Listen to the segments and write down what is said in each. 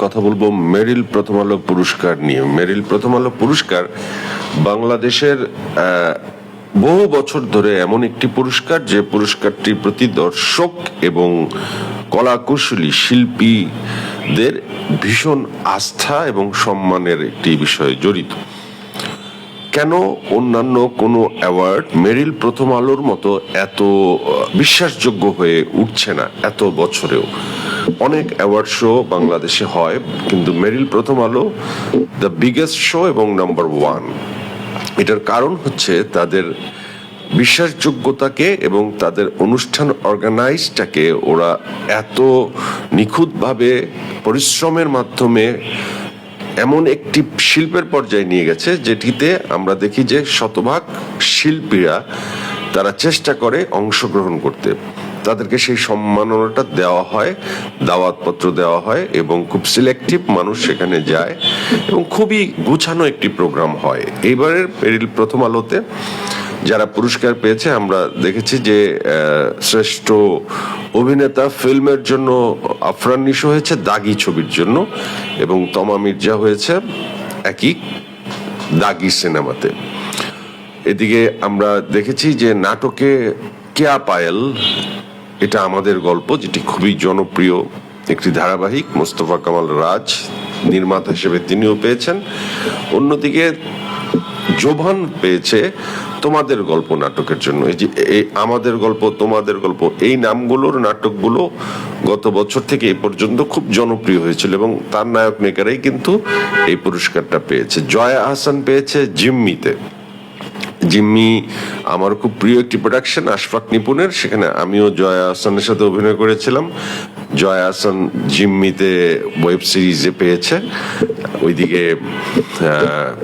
কথা বলবো মেরিল প্রথম আলো পুরস্কার নিয়ে। মেরিল প্রথম আলো পুরস্কার বাংলাদেশের বহু বছর ধরে এমন একটি পুরস্কার, যে পুরস্কারটির প্রতি দর্শক এবং কলাকুশলী শিল্পীদের ভীষণ আস্থা এবং সম্মানের একটি বিষয় জড়িত। কেন অন্যান্য কোনো অ্যাওয়ার্ড মেরিল প্রথম আলোর মতো এত বিশ্বাসযোগ্য হয়ে উঠছে না এত বছরেও? অনেক অ্যাওয়ার্ড শো বাংলাদেশে হয়, কিন্তু মেরিল প্রথম আলো দ্য বিগেস্ট শো এবং নাম্বার ওয়ান। এটার কারণ হচ্ছে তাদের বিশ্বাসযোগ্যতাকে এবং তাদের অনুষ্ঠান অর্গানাইজটাকে ওরা এত নিখুঁতভাবে পরিশ্রমের মাধ্যমে এমন একটি শিল্পের পর্যায়ে নিয়ে গেছে, যেটিতে আমরা দেখি যে শতভাগ শিল্পীরা তারা চেষ্টা করে অংশগ্রহণ করতে। তাদেরকে সেই সম্মাননাটা দেওয়া হয়, দাওয়াতপত্র দেওয়া হয় এবং খুব সিলেক্টিভ মানুষ সেখানে যায় এবং খুবই গুছানো একটি প্রোগ্রাম হয়। এইবারের মেরিল প্রথম আলোতে যারা পুরস্কার পেয়েছে, আমরা দেখেছি যে শ্রেষ্ঠ অভিনেতা ফিল্মের জন্য আফরান নিশো হয়েছে দাগি ছবির জন্য, এবং তমা মির্জা হয়েছে একই দাগি সিনেমাতে। এদিকে আমরা দেখেছি যে নাটকে কেয়া পায়েল, এটা আমাদের গল্প, যেটি খুবই জনপ্রিয় একটি ধারাবাহিক, মোস্তফা কামাল রাজ নির্মাতা হিসেবে তিনিও পেয়েছেন। অন্যদিকে জোভান পেয়েছে তোমাদের গল্প নাটকের জন্য। এই যে আমাদের গল্প, তোমাদের গল্প, এই নামগুলোর নাটকগুলো গত বছর থেকে এই পর্যন্ত খুব জনপ্রিয় হয়েছিল এবং তার নায়ক নায়িকারাই কিন্তু এই পুরস্কারটা পেয়েছে। জয়া আহসান পেয়েছে জিম্মিতে। জিম্মি আমার খুব প্রিয় একটি প্রোডাকশন, আশফাক নিপুণের, সেখানে আমিও জয়া আহসানের সাথে অভিনয় করেছিলাম। জয়া আহসান জিম্মিতে ওয়েব সিরিজে পেয়েছে। ওইদিকে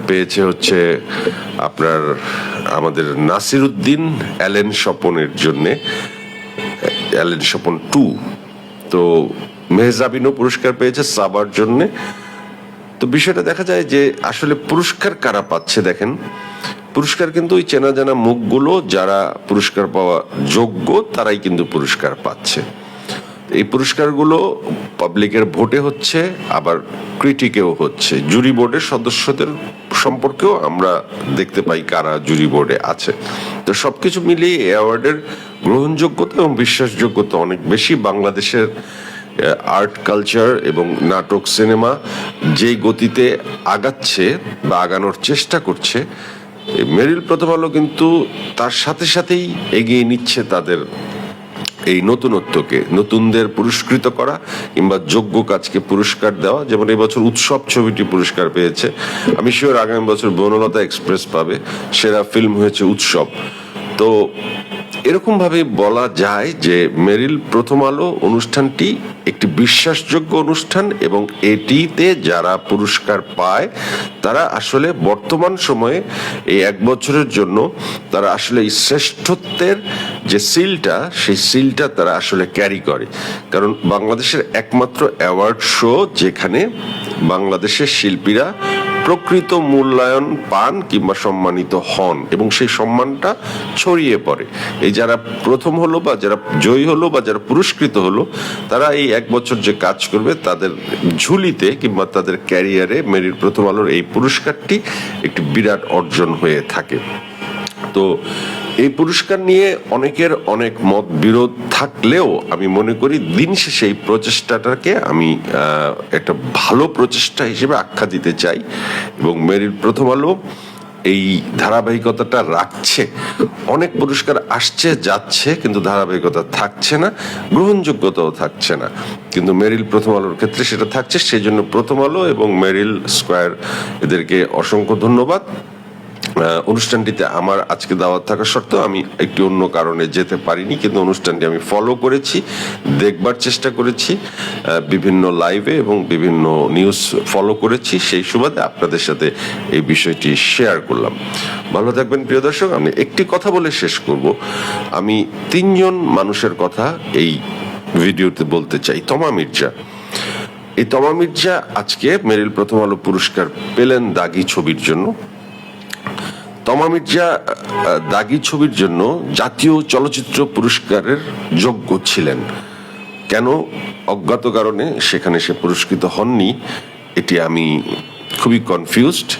পেয়েছে হচ্ছে আপনার আমাদের নাসির উদ্দিন অ্যালেন স্বপনের জন্যে, অ্যালেন স্বপন 2। তো মেহজাবিনও পুরস্কার পেয়েছে সাবার জন্যে। তো বিষয়টা দেখা যায় যে আসলে পুরস্কার কারা পাচ্ছে। দেখেন, পুরস্কার কিন্তু ওই চেনা জানা মুখগুলো, যারা পুরস্কার পাওয়া যোগ্য তারাই কিন্তু পুরস্কার পাচ্ছে। এই পুরস্কারগুলো পাবলিকের ভোটে হচ্ছে, আবার ক্রিটিকেও হচ্ছে। জুরি বোর্ডের সদস্যদের সম্পর্কেও আমরা দেখতে পাই কারা জুরি বোর্ডে আছে। তো সবকিছু মিলিয়ে এই অ্যাওয়ার্ডের গ্রহণযোগ্যতা এবং বিশ্বাসযোগ্যতা অনেক বেশি। বাংলাদেশের আর্ট কালচার এবং নাটক সিনেমা যেই গতিতে আগাচ্ছে বা আগানোর চেষ্টা করছে, মেরিল প্রথম আলো কিন্তু তার সাথে সাথেই এগিয়ে নিচ্ছে তাদের এই নতুনত্বকে, নতুনদের পুরস্কৃত করা কিংবা যোগ্য কাজকে পুরস্কার দেওয়া। যেমন এই বছর উৎসব ছবিটি পুরস্কার পেয়েছে, আমি শিওর আগামী বছর বনলতা এক্সপ্রেস পাবে। সেরা ফিল্ম হয়েছে উৎসব। তো এরকম ভাবে বলা যায় যে মেরিল প্রথম আলো অনুষ্ঠানটি একটি বিশ্বাসযোগ্য অনুষ্ঠান, এবং এটিতে যারা পুরস্কার পায় তারা আসলে বর্তমান সময়ে এই এক বছরের জন্য তারা আসলে এই শ্রেষ্ঠত্বের যে সিলটা, সেই সিলটা তারা আসলে ক্যারি করে। কারণ বাংলাদেশের একমাত্র অ্যাওয়ার্ড শো যেখানে বাংলাদেশের শিল্পীরা প্রকৃত মূল্যায়ন পান কিংবা সম্মানিত হন এবং সেই সম্মানটা ছড়িয়ে পড়ে। এই যারা প্রথম হলো বা যারা জয়ী হলো বা যারা পুরস্কৃত হলো, তারা এই এক বছর যে কাজ করবে তাদের ঝুলিতে কিংবা তাদের ক্যারিয়ারে মেরিল প্রথম আলোর এই পুরস্কারটি একটি বিরাট অর্জন হয়ে থাকে। তো এই পুরস্কার নিয়ে অনেকের অনেক মত বিরোধ থাকলেও আমি মনে করি দিন শেষে এই প্রচেষ্টাটাকে আমি একটা ভালো প্রচেষ্টা হিসেবে আখ্যা দিতে চাই, এবং মেরিল প্রথম আলো এই ধারাবাহিকতাটা রাখছে। অনেক পুরস্কার আসছে যাচ্ছে, কিন্তু ধারাবাহিকতা থাকছে না, গ্রহণযোগ্যতাও থাকছে না। কিন্তু মেরিল প্রথম আলোর ক্ষেত্রে সেটা থাকছে। সেই জন্য প্রথম আলো এবং মেরিল স্কয়ার এদেরকে অসংখ্য ধন্যবাদ। অনুষ্ঠানটিতে আমার আজকে দাওয়াত থাকা সত্ত্বেও আমি একটি অন্য কারণে যেতে পারিনি, কিন্তু অনুষ্ঠানটি আমি ফলো করেছি, দেখবার চেষ্টা করেছি বিভিন্ন লাইভে এবং বিভিন্ন নিউজ ফলো করেছি। সেই সুবাদে আপনাদের সাথে এই বিষয়টি শেয়ার করলাম। ভালো থাকবেন প্রিয় দর্শক। আমি একটি কথা বলে শেষ করব। আমি 3 জন মানুষের কথা এই ভিডিওতে বলতে চাই। তমা মির্জা, এই তমা মির্জা আজকে মেরিল প্রথম আলো পুরস্কার পেলেন দাগি ছবির জন্য। তমা মির্জা দাগি ছবির জন্য জাতীয় চলচ্চিত্র পুরস্কারের যোগ্য ছিলেন। কেন অজ্ঞাত কারণে সেখানে সে পুরস্কৃত হননি, এটি আমি খুবই কনফিউজড।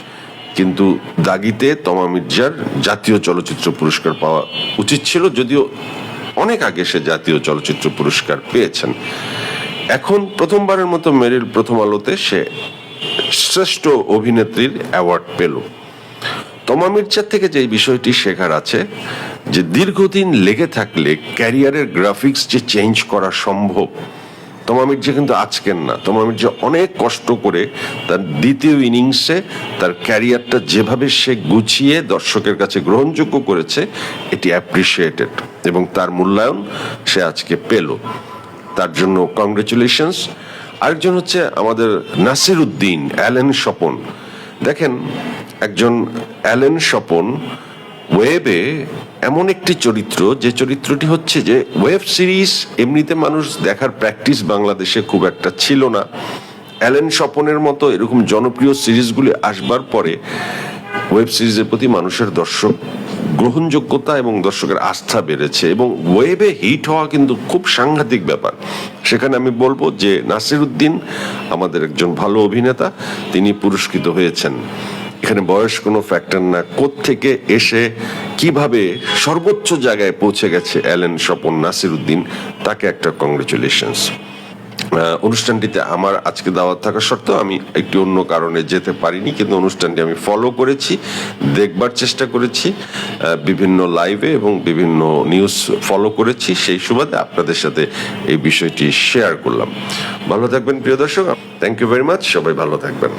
কিন্তু দাগিতে তমা মির্জার জাতীয় চলচ্চিত্র পুরস্কার পাওয়া উচিত ছিল, যদিও অনেক আগে সে জাতীয় চলচ্চিত্র পুরস্কার পেয়েছেন। এখন প্রথমবারের মতো মেরিল প্রথম আলোতে সে শ্রেষ্ঠ অভিনেত্রীর অ্যাওয়ার্ড পেল। তমা মির্জার থেকে যে বিষয়টি শেখার আছে, যে দীর্ঘদিন লেগে থাকলে ক্যারিয়ারের গ্রাফিক্স যে চেঞ্জ করা সম্ভব। তমা মির্জা কিন্তু আজকের না, তমা মির্জা অনেক কষ্ট করে তার দ্বিতীয় ইনিংসে তার ক্যারিয়ারটা যেভাবে সে গুছিয়ে দর্শকের কাছে গ্রহণযোগ্য করেছে, এটি অ্যাপ্রিসিয়েটেড এবং তার মূল্যায়ন সে আজকে পেল। তার জন্য কংগ্রেচুলেশনস। আরেকজন হচ্ছে আমাদের নাসির উদ্দিন, অ্যালেন স্বপন। দেখেন, একজন অ্যালেন স্বপন ওয়েবে এমন একটি চরিত্র, যে চরিত্রটি হচ্ছে যে ওয়েব সিরিজ এমনিতে মানুষ দেখার প্র্যাকটিস বাংলাদেশে খুব একটা ছিল না। অ্যালেন স্বপনের মতো এরকম জনপ্রিয় সিরিজগুলি আসবার পরে ওয়েব সিরিজের প্রতি মানুষের দর্শক গ্রহণযোগ্যতা এবং দর্শকের আস্থা বেড়েছে, এবং ওয়েবে হিট হওয়া কিন্তু খুব সাংঘাতিক ব্যাপার। সেখানে আমি বলবো যে নাসির উদ্দিন আমাদের একজন ভালো অভিনেতা, তিনি পুরস্কৃত হয়েছেন। এখানে বয়স কোনো ফ্যাক্টর না, কোত্থেকে এসে কিভাবে সর্বোচ্চ জায়গায় পৌঁছে গেছে অ্যালেন স্বপন, নাসির উদ্দিন, তাকে একটা কংগ্রেচুলেশনস। অনুষ্ঠানটিতে আমার আজকে দাওয়াত থাকা সত্ত্বেও আমি একটি অন্য কারণে যেতে পারিনি, কিন্তু অনুষ্ঠানটি আমি ফলো করেছি, দেখবার চেষ্টা করেছি বিভিন্ন লাইভে এবং বিভিন্ন নিউজ ফলো করেছি। সেই সুবাদে আপনাদের সাথে এই বিষয়টি শেয়ার করলাম। ভালো থাকবেন প্রিয় দর্শক, থ্যাংক ইউ ভেরি মাচ, সবাই ভালো থাকবেন।